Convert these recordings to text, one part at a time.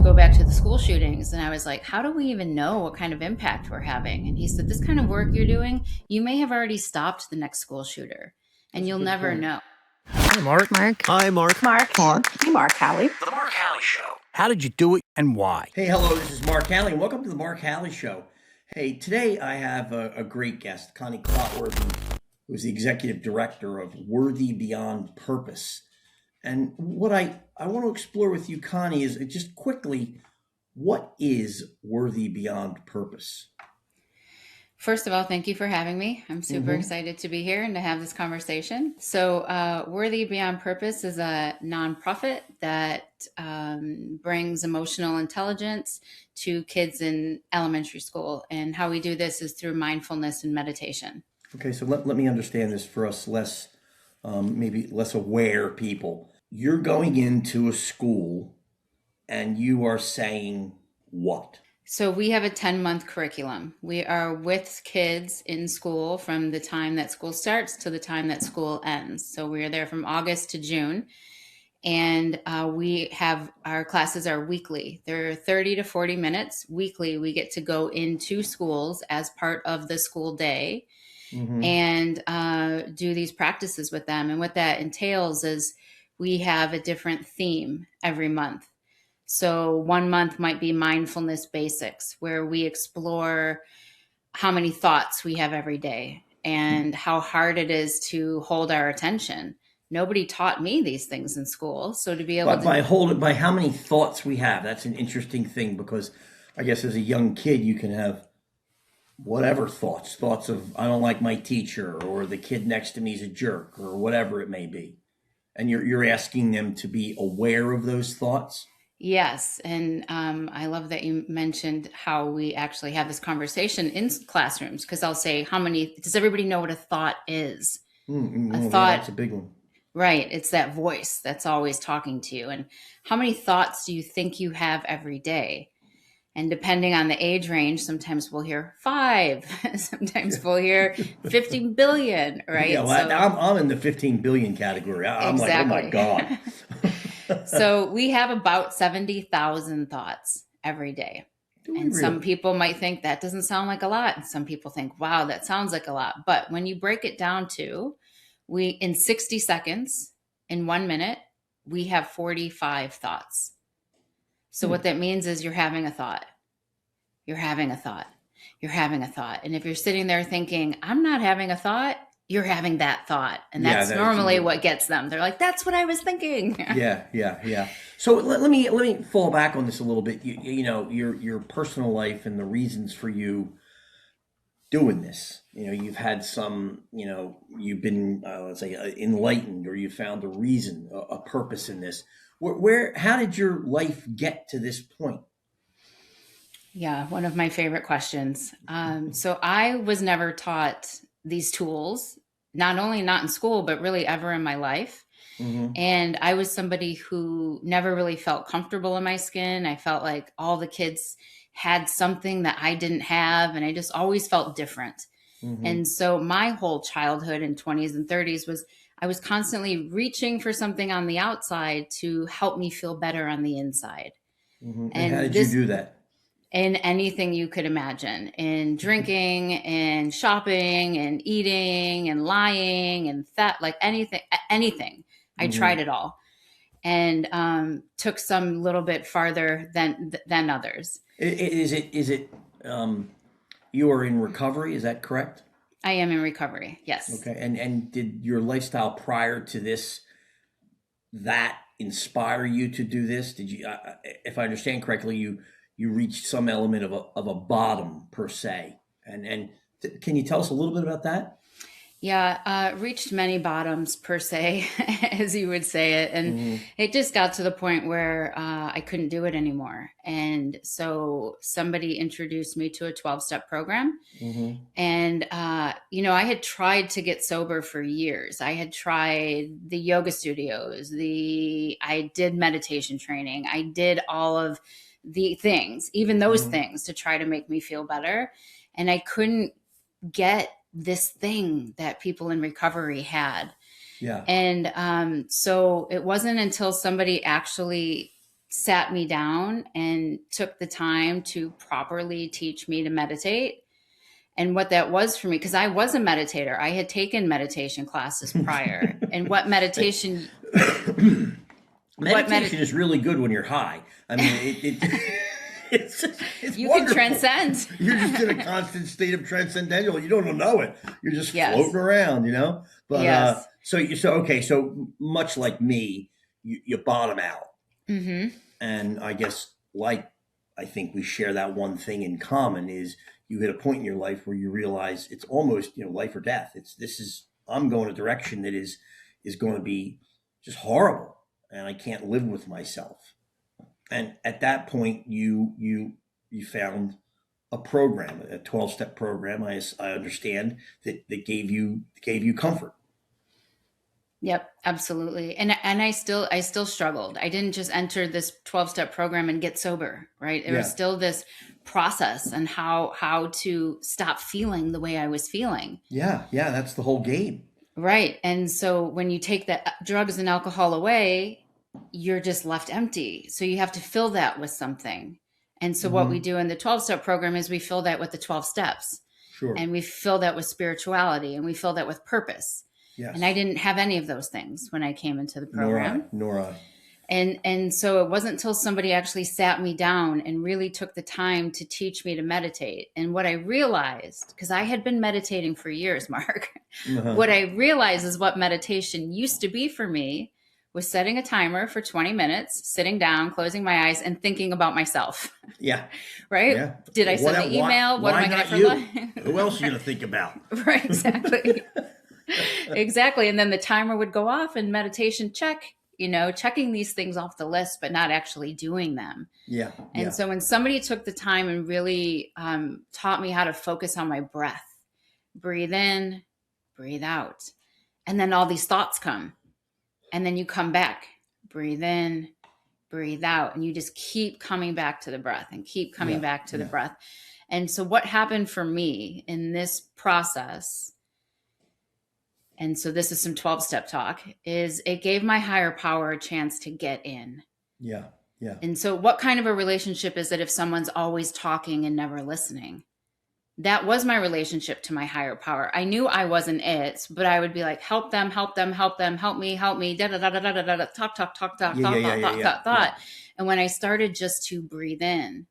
go back to the school shootings, and I was like, how do we even know what kind of impact we're having? And he said, this kind of work you're doing, you may have already stopped the next school shooter, and you'll never know. Hi, Mark. Hi, Mark. Hey, Mark Howley. The Mark Howley Show. How did you do it and why? Hey, hello, this is Mark Howley, and welcome to the Mark Howley Show. Hey, today I have a great guest, Connie Clotworthy, who's the executive director of Worthy Beyond Purpose. And what I want to explore with you, Connie, is just quickly, what is Worthy Beyond Purpose? First of all, thank you for having me. I'm super excited to be here and to have this conversation. So Worthy Beyond Purpose is a nonprofit that brings emotional intelligence to kids in elementary school. And how we do this is through mindfulness and meditation. Okay, so let me understand this for us maybe less aware people. You're going into a school and you are saying what? So we have a 10-month curriculum. We are with kids in school from the time that school starts to the time that school ends. So we are there from August to June. And our classes are weekly. They're 30 to 40 minutes weekly. We get to go into schools as part of the school day and do these practices with them. And what that entails is we have a different theme every month. So 1 month might be mindfulness basics, where we explore how many thoughts we have every day and how hard it is to hold our attention. Nobody taught me these things in school. So to be able by how many thoughts we have, that's an interesting thing, because I guess as a young kid, you can have whatever thoughts of, I don't like my teacher, or the kid next to me is a jerk, or whatever it may be. And you're asking them to be aware of those thoughts? Yes. And I love that you mentioned how we actually have this conversation in classrooms, because I'll say, does everybody know what a thought is? A thought, that's a big one. Right. It's that voice that's always talking to you. And how many thoughts do you think you have every day? And depending on the age range, sometimes we'll hear 5, sometimes we'll hear 15 billion, right? Yeah, well, I'm in the 15 billion category. I'm exactly. Like, oh my God. So we have about 70,000 thoughts every day. Some people might think that doesn't sound like a lot. And some people think, wow, that sounds like a lot. But when you break it down to, in 60 seconds, in 1 minute, we have 45 thoughts. So what that means is you're having a thought. You're having a thought. You're having a thought. And if you're sitting there thinking, I'm not having a thought, you're having that thought. And that's normally what gets them. They're like, that's what I was thinking. Yeah. So let me fall back on this a little bit. You know, your personal life and the reasons for you doing this. You know, you've had some, you've been, let's say, enlightened, or you found a reason, a purpose in this. How did your life get to this point? Yeah, one of my favorite questions. So I was never taught these tools, not in school, but really ever in my life. And I was somebody who never really felt comfortable in my skin. I felt like all the kids had something that I didn't have, and I just always felt different. And so my whole childhood and 20s and 30s I was constantly reaching for something on the outside to help me feel better on the inside. And how did you do that? In anything you could imagine, in drinking and shopping and eating and lying and like anything. I tried it all, and took some little bit farther than others. Is it you are in recovery? Is that correct? I am in recovery. Yes. Okay. And did your lifestyle prior to this, that inspire you to do this? Did you, if I understand correctly, you reached some element of a bottom per se. And can you tell us a little bit about that? Yeah, reached many bottoms per se, as you would say it. And it just got to the point where I couldn't do it anymore. And so somebody introduced me to a 12-step program. And, I had tried to get sober for years. I had tried the yoga studios, I did meditation training. I did all of the things, even those things, to try to make me feel better. And I couldn't get this thing that people in recovery had. Yeah. And so it wasn't until somebody actually sat me down and took the time to properly teach me to meditate. And what that was for me, because I was a meditator, I had taken meditation classes prior. And what meditation Meditation is really good when you're high. I mean, it's you wonderful. can transcend. You're just in a constant state of transcendental. You don't know it. You're just floating around, But Yes. So much like me, you bottom out, Mm-hmm. and I guess I think we share that one thing in common is you hit a point in your life where you realize it's almost life or death. I'm going a direction that is going to be just horrible, and I can't live with myself. And at that point, you found a program, a 12-step program. I understand that gave you comfort. Yep, absolutely. And I still struggled. I didn't just enter this 12-step program and get sober, right? There was still this process and how to stop feeling the way I was feeling. Yeah, that's the whole game. Right. And so when you take the drugs and alcohol away, you're just left empty. So you have to fill that with something. And so what we do in the 12-step program is we fill that with the 12 steps. Sure. And we fill that with spirituality, and we fill that with purpose. Yes. And I didn't have any of those things when I came into the program. Nor I. And so it wasn't until somebody actually sat me down and really took the time to teach me to meditate. And what I realized, because I had been meditating for years, Mark, what I realized is what meditation used to be for me was setting a timer for 20 minutes, sitting down, closing my eyes, and thinking about myself. Yeah. Right? Yeah. Did I send the email? What am I going to for lunch? Who else are you going to think about? Right, exactly. Exactly. And then the timer would go off and meditation check, checking these things off the list, but not actually doing them. Yeah. And so when somebody took the time and really taught me how to focus on my breath, breathe in, breathe out, and then all these thoughts come. And then you come back, breathe in, breathe out, and you just keep coming back to the breath and keep coming back to the breath. And so what happened for me in this process, and so this is some 12-step talk, is it gave my higher power a chance to get in. Yeah. Yeah. And so what kind of a relationship is it if someone's always talking and never listening? That was my relationship to my higher power. I knew I wasn't it, but I would be like, help them, help them, help them, help me, da da da da da da da, talk, thought. And when I started just to breathe in,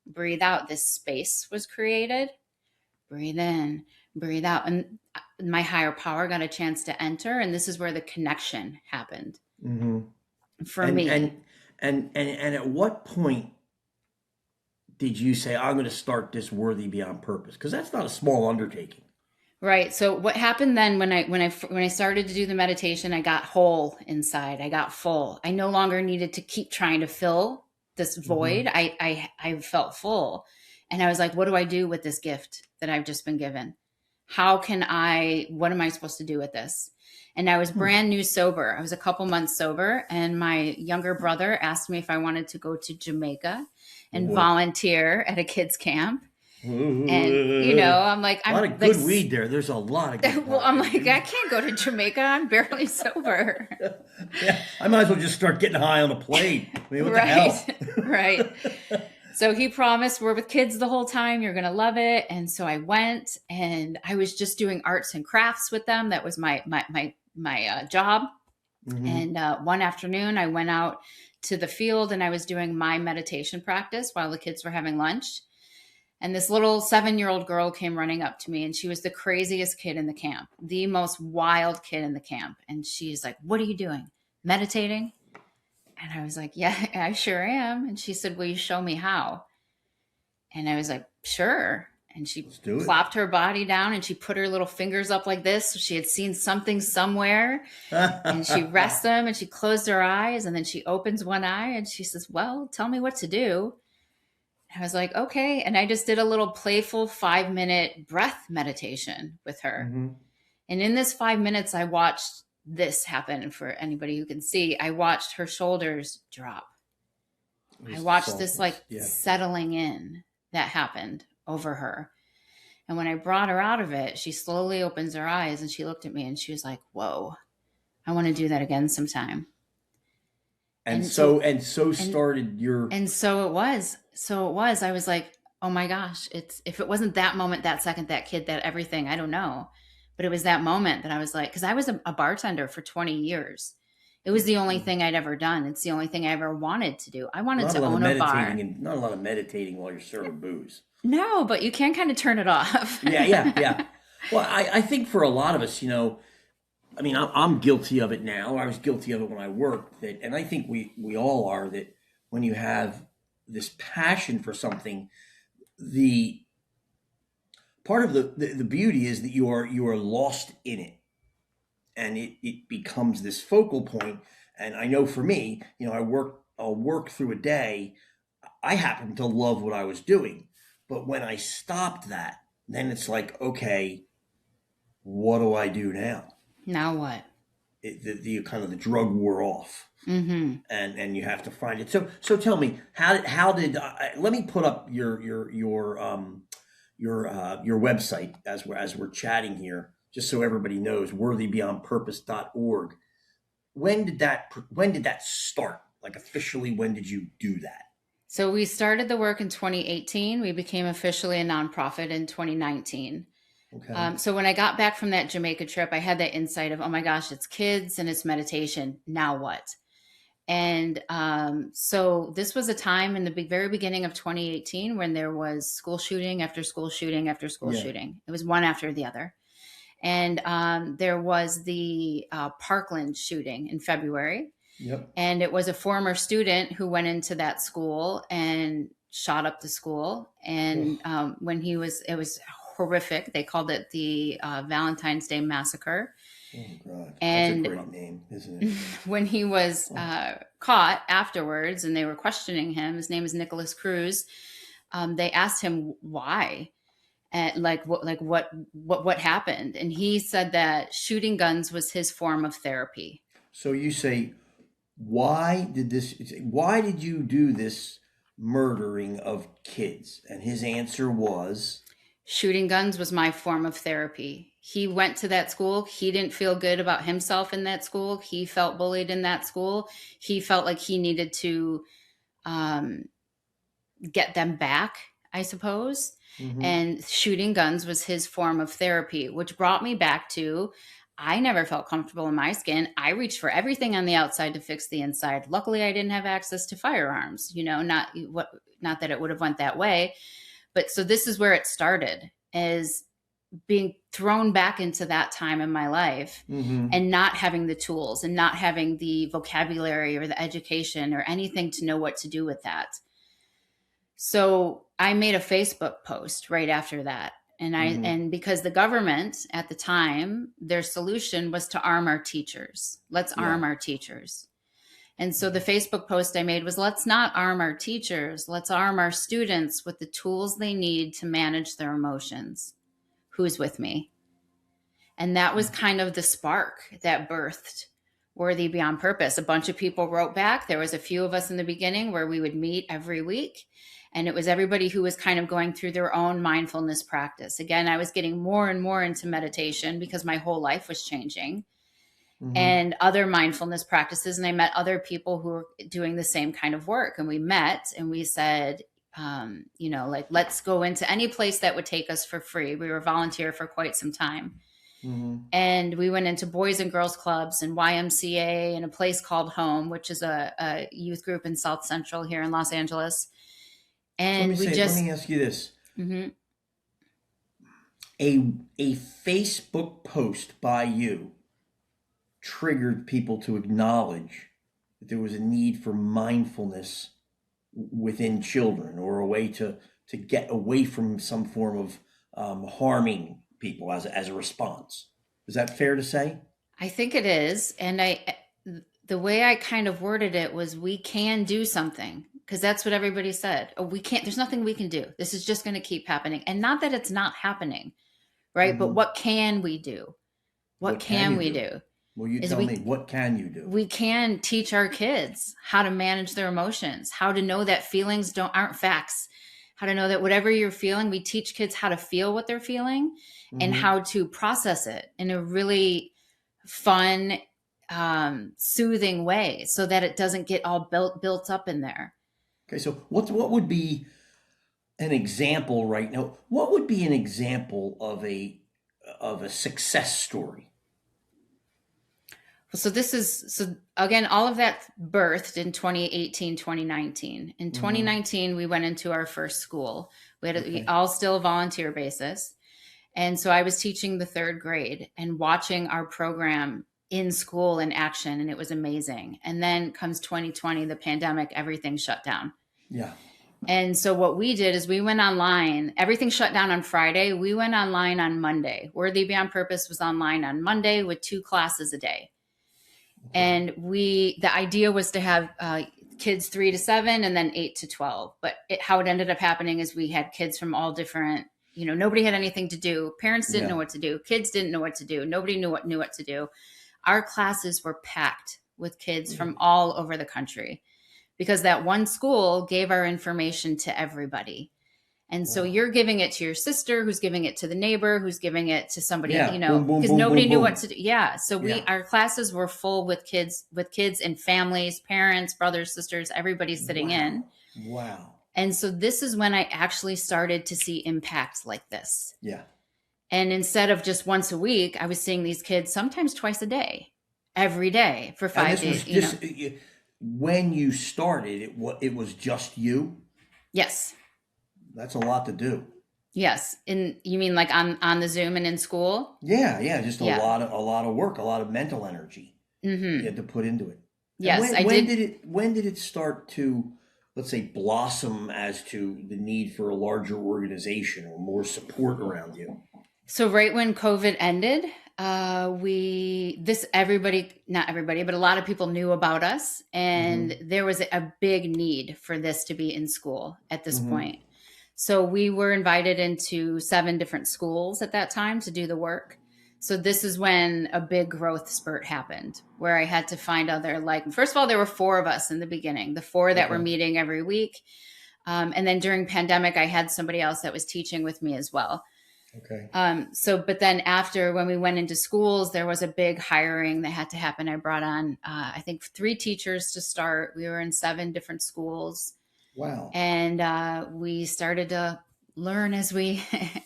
breathe out, this space was created. Breathe in, breathe out, and my higher power got a chance to enter, and this is where the connection happened for me. And at what point did you say, I'm going to start this Worthy Beyond Purpose? Because that's not a small undertaking. Right. So what happened then when I started to do the meditation, I got whole inside. I got full. I no longer needed to keep trying to fill this void. I felt full. And I was like, what do I do with this gift that I've just been given? What am I supposed to do with this? And I was brand new sober. I was a couple months sober, and my younger brother asked me if I wanted to go to Jamaica and volunteer at a kids camp. And I'm like, a lot of good weed there. There's a lot of good well, I'm like, I can't go to Jamaica. I'm barely sober. Yeah, I might as well just start getting high on a plane. I mean, what the hell? Right. So he promised, we're with kids the whole time. You're going to love it. And so I went, and I was just doing arts and crafts with them. That was my job. And one afternoon I went out to the field, and I was doing my meditation practice while the kids were having lunch. And this little 7-year-old girl came running up to me, and she was the craziest kid in the camp, the most wild kid in the camp. And she's like, what are you doing? Meditating? And I was like, yeah, I sure am. And she said, will you show me how? And I was like, sure. And she plopped her body down, and she put her little fingers up like this. So she had seen something somewhere, and she rests them, and she closed her eyes, and then she opens one eye, and she says, well, tell me what to do. I was like, okay. And I just did a little playful 5-minute breath meditation with her. And in this 5 minutes, I watched this happen. For anybody who can see, I watched her shoulders drop. I watched this settling in that happened over her. And when I brought her out of it, she slowly opens her eyes, and she looked at me, and she was like, whoa, I want to do that again sometime. And so started your. And so it was. I was like, oh my gosh, if it wasn't that moment, that second, that kid, that everything, I don't know. But it was that moment that I was like, because I was a bartender for 20 years. It was the only thing I'd ever done. It's the only thing I ever wanted to do. I wanted to own a bar. Not a lot of meditating while you're serving booze. No, but you can kind of turn it off. Yeah. Well, I think for a lot of us, I mean, I'm guilty of it now. I was guilty of it when I worked. And I think we all are, that when you have this passion for something, the part of the beauty is that you are lost in it, and it becomes this focal point. And I know for me, I'll work through a day. I happen to love what I was doing, but when I stopped that, then it's like, okay, what do I do now? Now what? The kind of the drug wore off, Mm-hmm. and you have to find it. So tell me, how did let me put up your website as we're chatting here, just so everybody knows, worthybeyondpurpose.org. When did that start? Like, officially, when did you do that? So we started the work in 2018. We became officially a nonprofit in 2019. Okay. So when I got back from that Jamaica trip, I had that insight of, oh my gosh, it's kids and it's meditation. Now what? And so this was a time in the very beginning of 2018 when there was school shooting after school shooting after school shooting. It was one after the other. And there was the Parkland shooting in February. Yep. And it was a former student who went into that school and shot up the school. And it was horrific. They called it the Valentine's Day Massacre. Oh, God. And that's a great name, isn't it? When he was caught afterwards and they were questioning him, his name is Nicholas Cruz. They asked him why, and what happened. And he said that shooting guns was his form of therapy. So you say, why did you do this murdering of kids? And his answer was, shooting guns was my form of therapy. He went to that school. He didn't feel good about himself in that school. He felt bullied in that school. He felt like he needed to get them back, I suppose. Mm-hmm. And shooting guns was his form of therapy, which brought me back to, I never felt comfortable in my skin. I reached for everything on the outside to fix the inside. Luckily, I didn't have access to firearms, not that it would have went that way. But so this is where it started, as being thrown back into that time in my life, mm-hmm. and not having the tools and not having the vocabulary or the education or anything to know what to do with that. So I made a Facebook post right after that. And because the government at the time, their solution was to arm our teachers. Let's arm our teachers. And so the Facebook post I made was, let's not arm our teachers. Let's arm our students with the tools they need to manage their emotions. Who's with me? And that was kind of the spark that birthed Worthy Beyond Purpose. A bunch of people wrote back. There was a few of us in the beginning where we would meet every week. And it was everybody who was kind of going through their own mindfulness practice. Again, I was getting more and more into meditation because my whole life was changing. Mm-hmm. And other mindfulness practices. And I met other people who were doing the same kind of work. And we met and we said, let's go into any place that would take us for free. We were volunteer for quite some time. Mm-hmm. And we went into Boys and Girls Clubs and YMCA and a place called Home, which is a youth group in South Central here in Los Angeles. And let me ask you this. Mm-hmm. A Facebook post by you triggered people to acknowledge that there was a need for mindfulness within children, or a way to get away from some form of harming people as a response. Is that fair to say? I think it is. And the way I kind of worded it was, we can do something. Because that's what everybody said. Oh, we can't, there's nothing we can do. This is just going to keep happening. And not that it's not happening, right? Mm-hmm. But what can we do? What can we do? Well, you tell me, what can you do? We can teach our kids how to manage their emotions, how to know that feelings aren't facts, how to know that whatever you're feeling, we teach kids how to feel what they're feeling, mm-hmm. and how to process it in a really fun, soothing way so that it doesn't get all built up in there. Okay, so what would be an example right now? What would be an example of a success story? So again, all of that birthed in 2018, 2019. In 2019, we went into our first school. We all still volunteer basis. And so I was teaching the third grade and watching our program in school in action, and it was amazing. And then comes 2020, the pandemic, everything shut down. Yeah. And so what we did is we went online. Everything shut down on Friday. We went online on Monday. Worthy Beyond Purpose was online on Monday with 2 classes a day. And the idea was to have kids 3 to 7 and then 8 to 12. But how it ended up happening is we had kids from all different, nobody had anything to do. Parents didn't know what to do. Kids didn't know what to do. Nobody knew what to do. Our classes were packed with kids from all over the country because that one school gave our information to everybody. And so you're giving it to your sister, who's giving it to the neighbor, who's giving it to somebody, because nobody knew what to do. Yeah. So our classes were full with kids and families, parents, brothers, sisters, everybody sitting in. Wow. And so this is when I actually started to see impacts like this. Yeah. And instead of just once a week, I was seeing these kids sometimes twice a day, every day for 5 days. When you started, it was just you? Yes. That's a lot to do. Yes. You mean like on the Zoom and in school? Yeah. Just a lot of work, a lot of mental energy you had to put into it. Yes, When did it start to, let's say, blossom as to the need for a larger organization or more support around you? So right when COVID ended, not everybody, but a lot of people knew about us, and there was a big need for this to be in school at this point. So we were invited into 7 different schools at that time to do the work. So this is when a big growth spurt happened, where I had to find first of all, there were 4 of us in the beginning, the 4 that were meeting every week. And then during pandemic, I had somebody else that was teaching with me as well. Okay. But then after, when we went into schools, there was a big hiring that had to happen. I brought on, I think 3 teachers to start. We were in 7 different schools. Wow. And we started to learn as we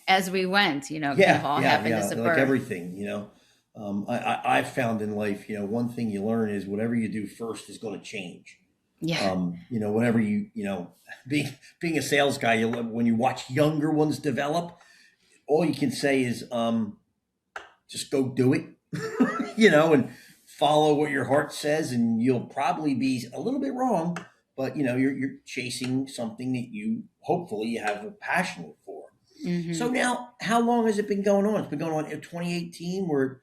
went, it all happened as a birth. Like everything, I found in life, one thing you learn is whatever you do first is going to change. Yeah. Whenever being a sales guy, when you watch younger ones develop, all you can say is, just go do it, and follow what your heart says, and you'll probably be a little bit wrong. But you're chasing something that hopefully you have a passion for. So now, how long has it been going on? It's been going on in 2018. We're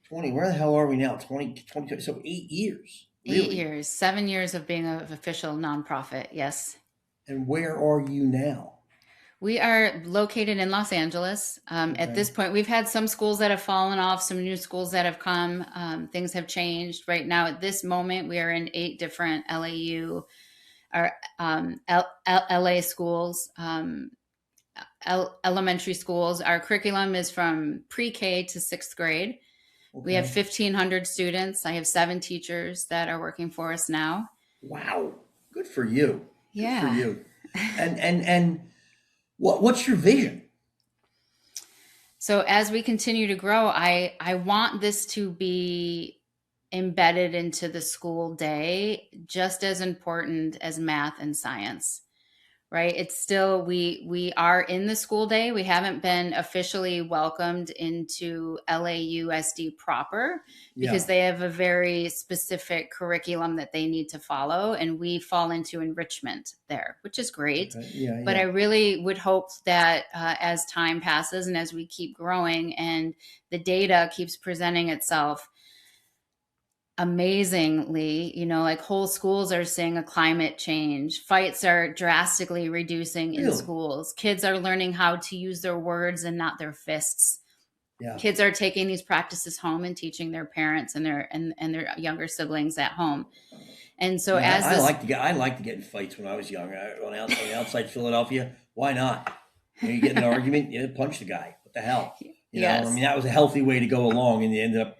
20. Where the hell are we now? 2020. So 8 years. Really? 8 years, 7 years of being an official nonprofit. Yes. And where are you now? We are located in Los Angeles. At this point, we've had some schools that have fallen off, some new schools that have come. Things have changed. Right now, at this moment, we are in 8 different LAU. Our LA schools, elementary schools. Our curriculum is from pre-K to 6th grade. Okay. We have 1,500 students. I have 7 teachers that are working for us now. Wow, good for you. Yeah, good for you. And what's your vision? So as we continue to grow, I want this to be embedded into the school day, just as important as math and science, right? It's still, we are in the school day. We haven't been officially welcomed into LAUSD proper because they have a very specific curriculum that they need to follow. And we fall into enrichment there, which is great. Okay. But I really would hope that as time passes and as we keep growing and the data keeps presenting itself, amazingly, like whole schools are seeing a climate change. Fights are drastically reducing in schools. Kids are learning how to use their words and not their fists. Yeah. Kids are taking these practices home and teaching their parents and their younger siblings at home. And so I like to get in fights when I was young. On outside Philadelphia, why not? You get in an argument, you punch the guy. What the hell? I mean, that was a healthy way to go along, and you ended up,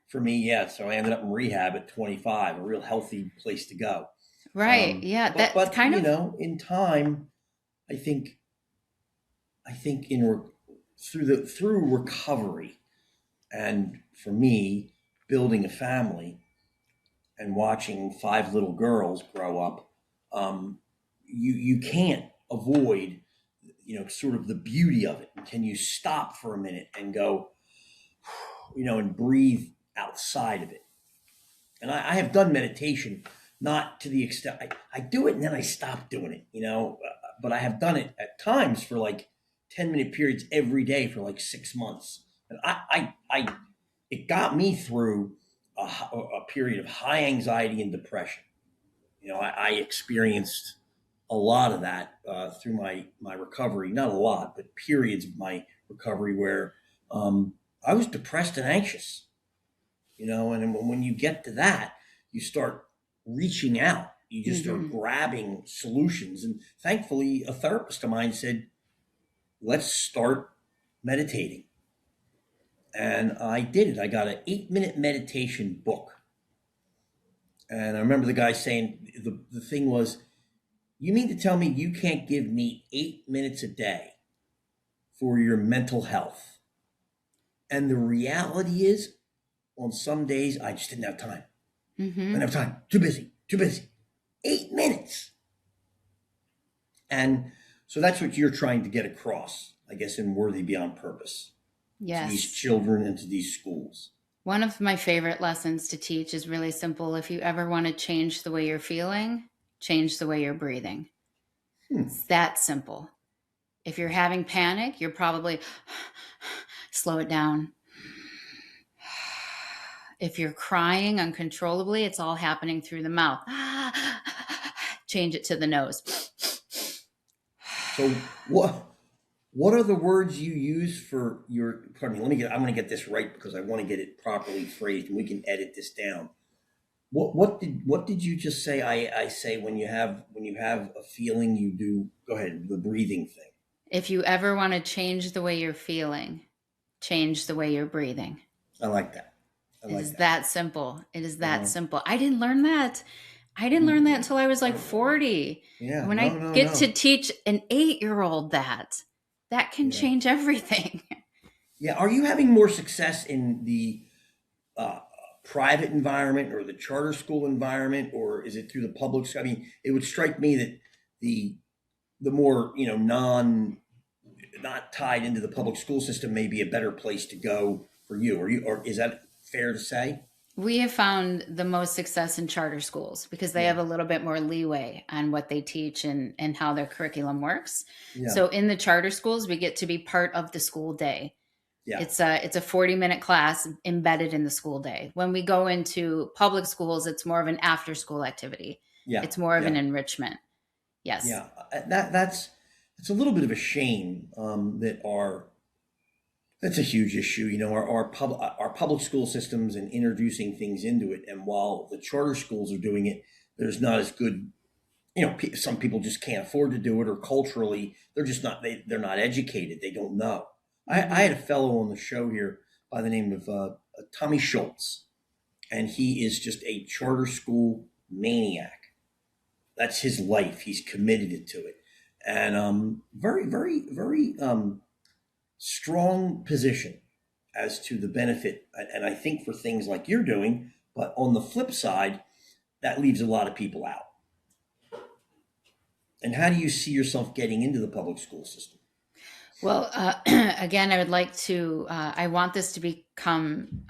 for me, yeah. So I ended up in rehab at 25, a real healthy place to go. Right. Yeah. That's But kind you of, know, in time, I think I think in through recovery, and for me, building a family and watching five little girls grow up, you can't avoid, you know, sort of the beauty of it. Can you stop for a minute and go, you know, and breathe outside of it? And I have done meditation, not to the extent I do it and then I stop doing it, you know, but I have done it at times for like 10-minute periods every day for like 6 months. And it got me through a period of high anxiety and depression. You know, I experienced a lot of that through my recovery. Not a lot, but periods of my recovery where I was depressed and anxious. You know, and when you get to that, you start reaching out. You just start mhm. grabbing solutions. And thankfully, a therapist of mine said, "Let's start meditating." And I did it. I got an 8-minute meditation book. And I remember the guy saying, the thing was, "You mean to tell me you can't give me 8 minutes a day for your mental health?" And the reality is, on some days, I just didn't have time. I Mhm. didn't have time. Too busy. Too busy. 8 minutes. And so that's what you're trying to get across, I guess, in Worthy Beyond Purpose, to these Yes. children and to these schools. One of my favorite lessons to teach is really simple. If you ever want to change the way you're feeling, change the way you're breathing. Hmm. It's that simple. If you're having panic, you're probably slow it down. If you're crying uncontrollably, it's all happening through the mouth. Change it to the nose. So what are the words you use for your, pardon me, I'm going to get this right because I want to get it properly phrased and we can edit this down. What did you just say? I say when you have a feeling, you do, go ahead, the breathing thing. If you ever want to change the way you're feeling, change the way you're breathing. I like that. I It like is that. that simple. It is that Uh-huh. simple. I didn't learn that. I didn't learn that until I was like 40. Yeah, And when no, I no, get no. to teach an 8-year-old that can Yeah. change everything. Yeah. Are you having more success in the uh, private environment or the charter school environment, or is it through the public school? I mean, it would strike me that the the more, you know, not tied into the public school system may be a better place to go for you. Or is that fair to say? We have found the most success in charter schools because they Yeah. have a little bit more leeway on what they teach and how their curriculum works. Yeah. So in the charter schools, we get to be part of the school day. Yeah. It's a 40-minute class embedded in the school day. When we go into public schools, it's more of an after school activity. Yeah. It's more of an Yeah. enrichment. Yes. Yeah. That's a little bit of a shame that our that's a huge issue. You know, our public school systems and introducing things into it. And while the charter schools are doing it, there's not as good. You know, some people just can't afford to do it, or culturally, they're just not. They're not educated. They don't know. I Mm-hmm. had a fellow on the show here by the name of Tommy Schultz, and he is just a charter school maniac. That's his life. He's committed to it, and very, very, very strong position as to the benefit. And I think for things like you're doing, but on the flip side, that leaves a lot of people out. And how do you see yourself getting into the public school system? Well, again, I would like to. I want this to become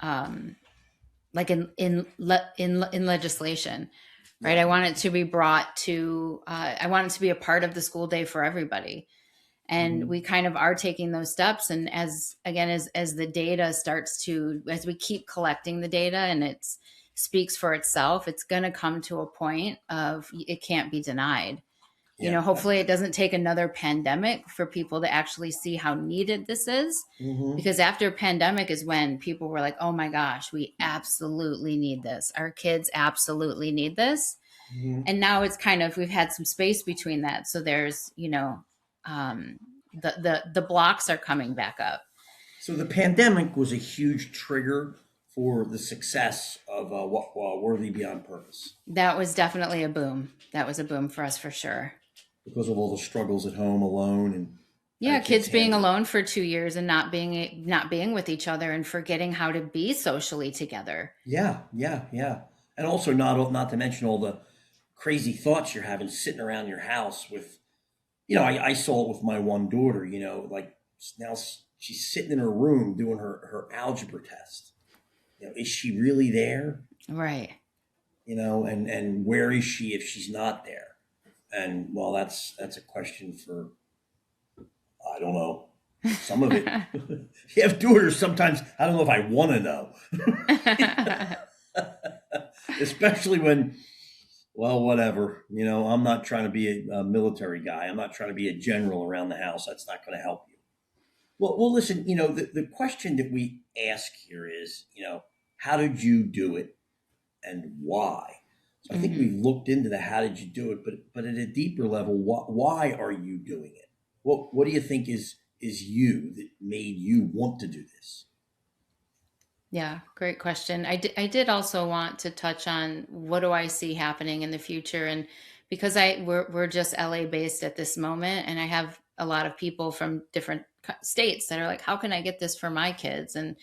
like in legislation, right? Yeah. I want it to be brought to. I want it to be a part of the school day for everybody, and Hmm. we kind of are taking those steps. And as the data starts to, as we keep collecting the data, and it speaks for itself, it's going to come to a point of it can't be denied. Yeah. Hopefully it doesn't take another pandemic for people to actually see how needed this is. Hmm. Because after pandemic is when people were like, oh my gosh, we absolutely need this. Our kids absolutely need this. Hmm. And now it's kind of, we've had some space between that. So there's, um, the blocks are coming back up. So the pandemic was a huge trigger for the success of Worthy Beyond Purpose? That was definitely a boom. That was a boom for us for sure. Because of all the struggles at home alone and how Yeah, the kids kids being handle it. alone for 2 years and not being with each other and forgetting how to be socially together. Yeah, yeah, yeah. And also not to mention all the crazy thoughts you're having sitting around your house with, I saw it with my one daughter, like now she's sitting in her room doing her algebra test. Is she really there? Right. And where is she if she's not there? And well, that's a question for, I don't know. Some of it. You have daughters, sometimes I don't know if I want to know. Especially when, well, whatever. I'm not trying to be a military guy. I'm not trying to be a general around the house. That's not going to help you. Well, listen, the question that we ask here is, how did you do it and why? So I think we've looked into the how did you do it, but at a deeper level, why are you doing it? What do you think is you that made you want to do this? Yeah, great question. I did also want to touch on what do I see happening in the future, and because we're just LA based at this moment, and I have a lot of people from different states that are like, how can I get this for my kids, and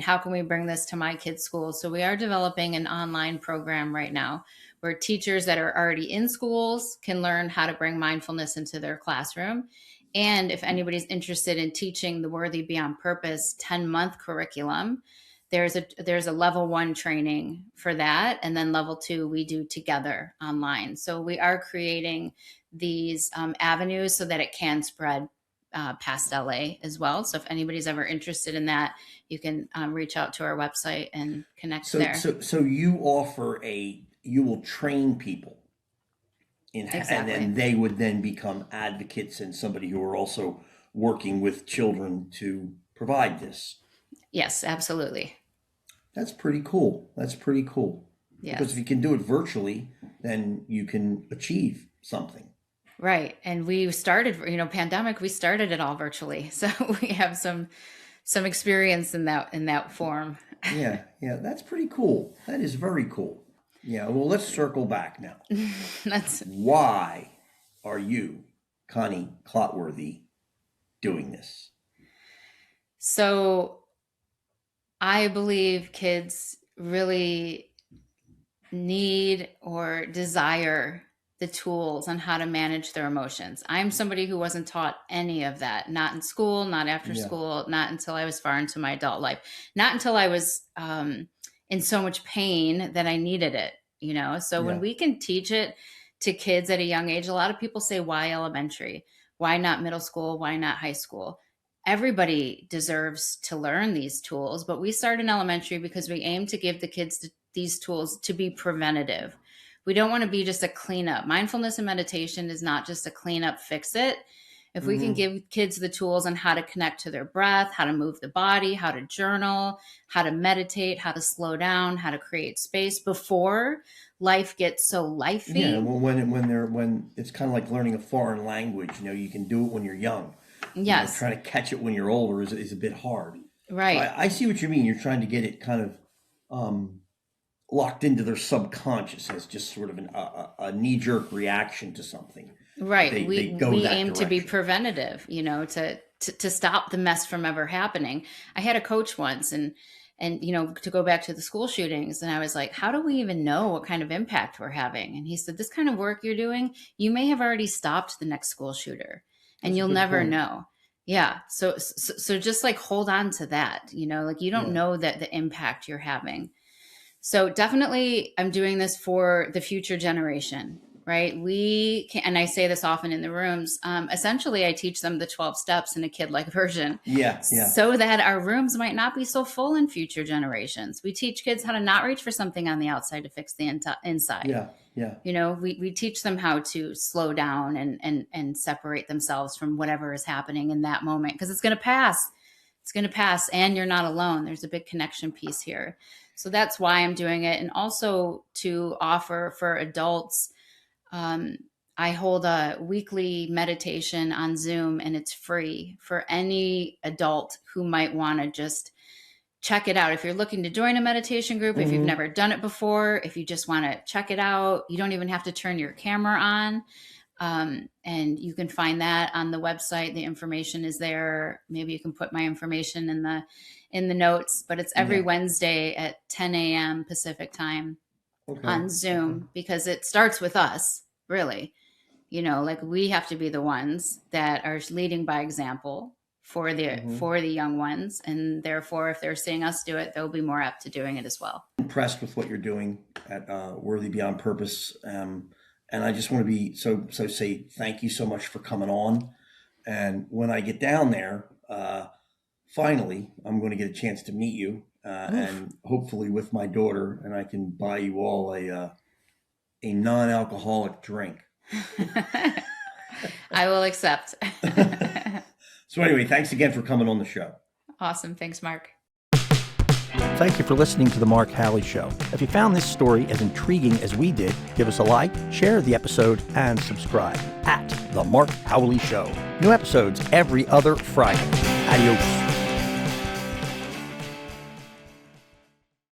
how can we bring this to my kids' school? So we are developing an online program right now where teachers that are already in schools can learn how to bring mindfulness into their classroom. And if anybody's interested in teaching the Worthy Beyond Purpose 10-month curriculum, there's a level 1 training for that. And then level 2, we do together online. So we are creating these avenues so that it can spread past LA as well. So if anybody's ever interested in that, you can reach out to our website and connect there. So you you will train people Exactly. and then they would then become advocates and somebody who are also working with children to provide this. Yes, absolutely. That's pretty cool. Yes. Because if you can do it virtually, then you can achieve something. Right. And we started, pandemic, we started it all virtually. So we have some experience in that form. Yeah. That's pretty cool. That is very cool. Yeah. Well, let's circle back now. Why are you, Connie Clotworthy, doing this? So I believe kids really need or desire the tools on how to manage their emotions. I'm somebody who wasn't taught any of that, not in school, not after school, not until I was far into my adult life, not until I was in so much pain that I needed it, So when we can teach it to kids at a young age, a lot of people say, why elementary? Why not middle school? Why not high school? Everybody deserves to learn these tools, but we start in elementary because we aim to give the kids these tools to be preventative. We don't want to be just a cleanup. Mindfulness and meditation is not just a cleanup, fix it. If we can give kids the tools on how to connect to their breath, how to move the body, how to journal, how to meditate, how to slow down, how to create space before life gets so lifey. Yeah, well, when it's kind of like learning a foreign language, you can do it when you're young. Yes. Trying to catch it when you're older is a bit hard. Right. So I see what you mean. You're trying to get it kind of locked into their subconscious as just sort of a knee-jerk reaction to something. Right. We aim to be preventative, to stop the mess from ever happening. I had a coach once and to go back to the school shootings, and I was like, how do we even know what kind of impact we're having? And he said, this kind of work you're doing, you may have already stopped the next school shooter and you'll never know. Yeah. So just like hold on to that, you don't know that the impact you're having. So definitely I'm doing this for the future generation, right? We can, and I say this often in the rooms, essentially I teach them the 12 steps in a kid-like version. Yeah. So that our rooms might not be so full in future generations. We teach kids how to not reach for something on the outside to fix the inside. Yeah. We teach them how to slow down and separate themselves from whatever is happening in that moment, because it's going to pass. It's going to pass, and you're not alone. There's a big connection piece here. So that's why I'm doing it. And also to offer for adults, I hold a weekly meditation on Zoom, and it's free for any adult who might want to just check it out. If you're looking to join a meditation group, if you've never done it before, if you just want to check it out, you don't even have to turn your camera on. And you can find that on the website. The information is there. Maybe you can put my information in the notes, but it's every Wednesday at 10 a.m. Pacific time on Zoom, because it starts with us, really. Like, we have to be the ones that are leading by example for the young ones, and therefore, if they're seeing us do it, they'll be more apt to doing it as well. Impressed with what you're doing at Worthy Beyond Purpose, and I just want to be so say thank you so much for coming on. And when I get down there, finally, I'm going to get a chance to meet you, and hopefully with my daughter, and I can buy you all a non-alcoholic drink. I will accept. So anyway, thanks again for coming on the show. Awesome. Thanks, Mark. Thank you for listening to The Mark Howley Show. If you found this story as intriguing as we did, give us a like, share the episode, and subscribe at The Mark Howley Show. New episodes every other Friday. Adios.